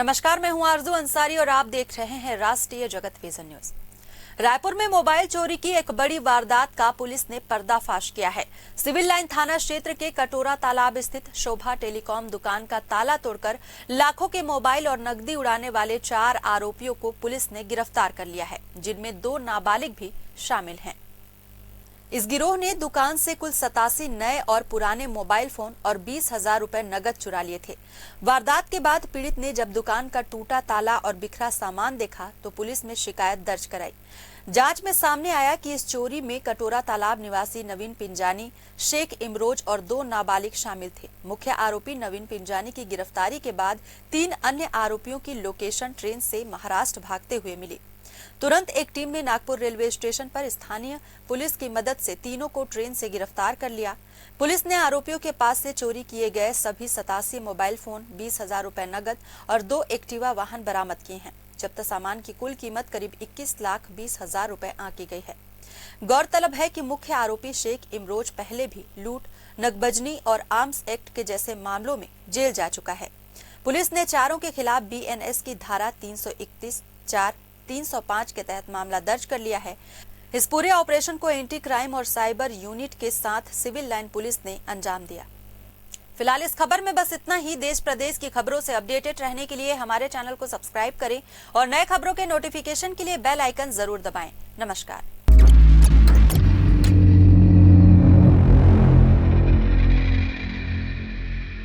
नमस्कार, मैं हूं आरजू अंसारी और आप देख रहे हैं राष्ट्रीय जगत विजन न्यूज। रायपुर में मोबाइल चोरी की एक बड़ी वारदात का पुलिस ने पर्दाफाश किया है। सिविल लाइन थाना क्षेत्र के कटोरा तालाब स्थित शोभा टेलीकॉम दुकान का ताला तोड़कर लाखों के मोबाइल और नकदी उड़ाने वाले 4 आरोपियों को पुलिस ने गिरफ्तार कर लिया है, जिनमें 2 नाबालिग भी शामिल हैं। इस गिरोह ने दुकान से कुल 87 नए और पुराने मोबाइल फोन और 20,000 रुपए नगद चुरा लिए थे। वारदात के बाद पीड़ित ने जब दुकान का टूटा ताला और बिखरा सामान देखा तो पुलिस में शिकायत दर्ज कराई। जांच में सामने आया कि इस चोरी में कटोरा तालाब निवासी नवीन पिंजानी, शेख इमरोज और 2 नाबालिग शामिल थे। मुख्य आरोपी नवीन पिंजानी की गिरफ्तारी के बाद 3 अन्य आरोपियों की लोकेशन ट्रेन से महाराष्ट्र भागते हुए मिली। तुरंत एक टीम ने नागपुर रेलवे स्टेशन पर स्थानीय पुलिस की मदद से तीनों को ट्रेन से गिरफ्तार कर लिया। पुलिस ने आरोपियों के पास से चोरी किए गए सभी 87 मोबाइल फोन, 20,000 रुपए नगद और 2 एक्टिवा वाहन बरामद किए हैं। जब्त सामान की कुल कीमत करीब 21,20,000 रुपए आंकी गई है। गौरतलब है कि मुख्य आरोपी शेख इमरोज पहले भी लूट, नकबजनी और आर्म्स एक्ट के जैसे मामलों में जेल जा चुका है। पुलिस ने चारों के खिलाफ BNS की धारा 331, 4, 305 के तहत मामला दर्ज कर लिया है। इस पूरे ऑपरेशन को एंटी क्राइम और साइबर यूनिट के साथ सिविल लाइन पुलिस ने अंजाम दिया। फिलहाल इस खबर में बस इतना ही। देश प्रदेश की खबरों से अपडेटेड रहने के लिए हमारे चैनल को सब्सक्राइब करें और नए खबरों के नोटिफिकेशन के लिए बेल आइकन जरूर दबाएं। नमस्कार।